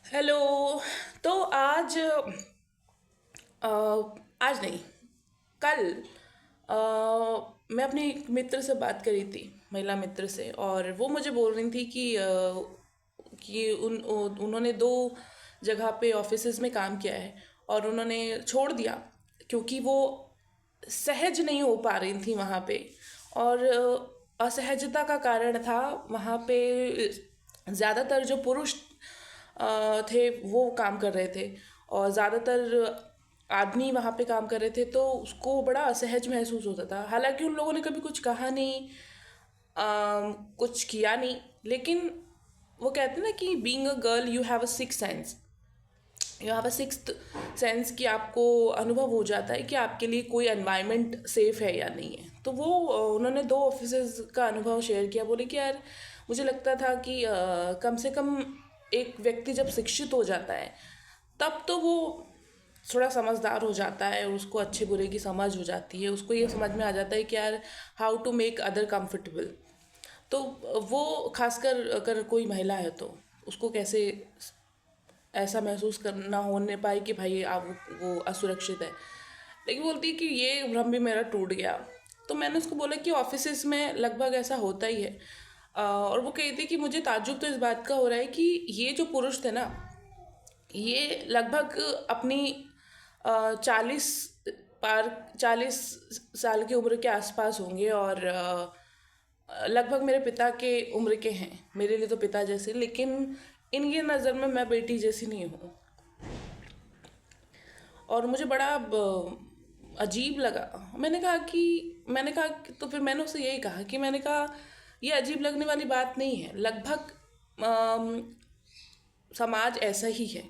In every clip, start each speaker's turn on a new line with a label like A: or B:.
A: Hello. तो अ, आज नहीं, कल मैं अपनी एक मित्र से बात करी थी, महिला मित्र से, और वो मुझे बोल रही थी कि उन्होंने दो जगह पे ऑफिसेज में काम किया है और उन्होंने छोड़ दिया क्योंकि वो सहज नहीं हो पा रही थी वहाँ पे। और असहजता का कारण था वहाँ पे ज़्यादातर जो पुरुष थे वो काम कर रहे थे और ज़्यादातर आदमी वहाँ पे काम कर रहे थे, तो उसको बड़ा असहज महसूस होता था। हालांकि उन लोगों ने कभी कुछ कहा नहीं, कुछ किया नहीं, लेकिन वो कहते हैं ना कि being a girl you have a six sense, you have a sixth sense, कि आपको अनुभव हो जाता है कि आपके लिए कोई एनवायरनमेंट सेफ है या नहीं है। तो वो उन्होंने दो ऑफिसेज का अनुभव शेयर किया। बोले कि यार मुझे लगता था कि कम से कम एक व्यक्ति जब शिक्षित हो जाता है तब तो वो थोड़ा समझदार हो जाता है, उसको अच्छे बुरे की समझ हो जाती है, उसको ये समझ में आ जाता है कि यार how to make other comfortable. तो वो खासकर अगर कोई महिला है तो उसको कैसे ऐसा महसूस करना होने पाए कि भाई आप वो असुरक्षित है। लेकिन बोलती है कि ये भ्रम भी मेरा टूट गया। तो मैंने उसको बोला कि ऑफिसेज में लगभग ऐसा होता ही है। और वो कहती थी कि मुझे ताज्जुब तो इस बात का हो रहा है कि ये जो पुरुष थे ना, ये लगभग अपनी 40 पार 40 साल की उम्र के आसपास होंगे और लगभग मेरे पिता के उम्र के हैं, मेरे लिए तो पिता जैसे, लेकिन इनकी नज़र में मैं बेटी जैसी नहीं हूँ। और मुझे बड़ा अजीब लगा। तो फिर मैंने उससे यही कहा कि मैंने कहा ये अजीब लगने वाली बात नहीं है, लगभग अम, समाज ऐसा ही है।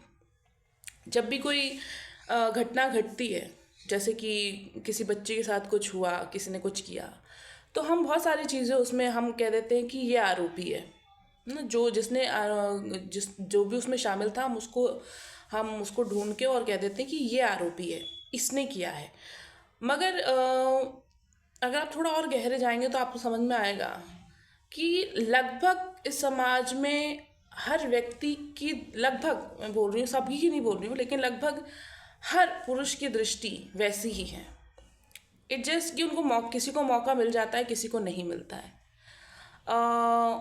A: जब भी कोई घटना घटती है, जैसे कि किसी बच्चे के साथ कुछ हुआ, किसी ने कुछ किया, तो हम बहुत सारी चीज़ें उसमें हम कह देते हैं कि ये आरोपी है ना, जो जिसने जो भी उसमें शामिल था, हम उसको ढूंढ के और कह देते हैं कि ये आरोपी है, इसने किया है। मगर अगर आप थोड़ा और गहरे जाएंगे तो आपको समझ में आएगा कि लगभग इस समाज में हर व्यक्ति की, लगभग मैं बोल रही हूँ, सभी की नहीं बोल रही हूँ, लेकिन लगभग हर पुरुष की दृष्टि वैसी ही है। इट जस्ट कि उनको किसी को मौका मिल जाता है, किसी को नहीं मिलता है।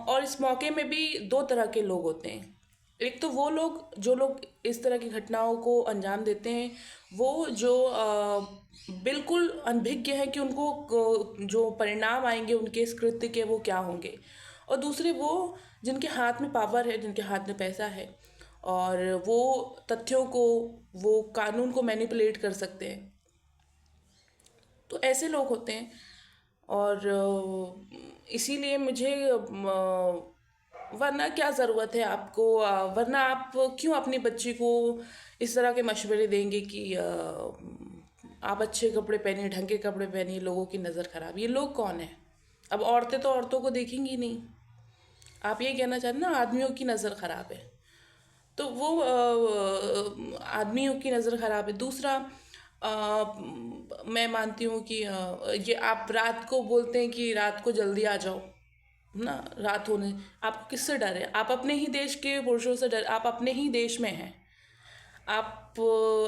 A: और इस मौके में भी दो तरह के लोग होते हैं। एक तो वो लोग जो लोग इस तरह की घटनाओं को अंजाम देते हैं, वो जो बिल्कुल अनभिज्ञ है कि उनको जो परिणाम आएंगे उनके इस कृत्य के वो क्या होंगे। और दूसरे वो जिनके हाथ में पावर है, जिनके हाथ में पैसा है, और वो तथ्यों को, वो कानून को मैनिपुलेट कर सकते हैं। तो ऐसे लोग होते हैं। और इसीलिए मुझे वरना क्या ज़रूरत है आपको, वरना आप क्यों अपनी बच्ची को इस तरह के मशवरे देंगे कि आप अच्छे कपड़े पहनिए, ढंग के कपड़े पहनिए, लोगों की नज़र खराब। ये लोग कौन है? अब औरतें तो औरतों को देखेंगी नहीं। आप ये कहना चाहते हैं ना आदमियों की नज़र खराब है, तो वो आदमियों की नज़र खराब है। दूसरा, मैं मानती हूँ कि ये आप रात को बोलते हैं कि रात को जल्दी आ जाओ ना, रात होने, आपको किससे डर है? आप अपने ही देश के पुरुषों से डर, आप अपने ही देश में हैं, आप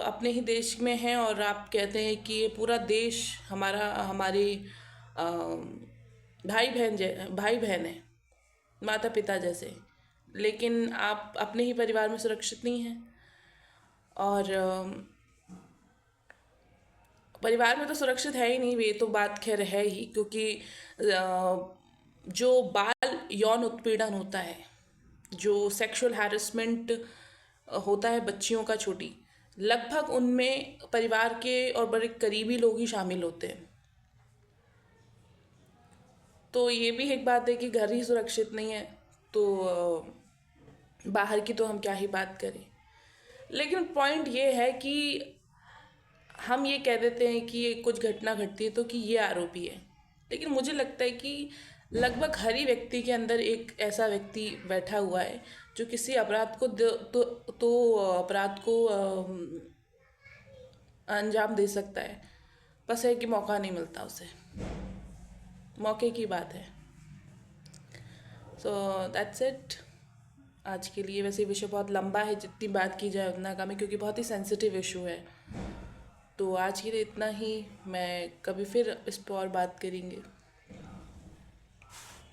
A: अपने ही देश में हैं और आप कहते हैं कि ये पूरा देश हमारा, हमारे भाई बहन है, माता पिता जैसे, लेकिन आप अपने ही परिवार में सुरक्षित नहीं हैं। और परिवार में तो सुरक्षित है ही नहीं, ये तो बात खैर है ही, क्योंकि जो बाल यौन उत्पीड़न होता है, जो सेक्सुअल हैरेसमेंट होता है बच्चियों का, छोटी, लगभग उनमें परिवार के और बड़े करीबी लोग ही शामिल होते हैं। तो ये भी एक बात है कि घर ही सुरक्षित नहीं है, तो बाहर की तो हम क्या ही बात करें। लेकिन पॉइंट ये है कि हम ये कह देते हैं कि ये कुछ घटना घटती है तो कि ये आरोपी है, लेकिन मुझे लगता है कि लगभग हर ही व्यक्ति के अंदर एक ऐसा व्यक्ति बैठा हुआ है जो किसी अपराध को तो अपराध को अंजाम दे सकता है, बस है कि मौका नहीं मिलता उसे। मौके की बात है। So that's it. आज के लिए। वैसे ये विषय बहुत लंबा है, जितनी बात की जाए उतना कम है, क्योंकि बहुत ही सेंसिटिव इशू है। तो आज के लिए इतना ही। मैं कभी फिर इस पर और बात करेंगे।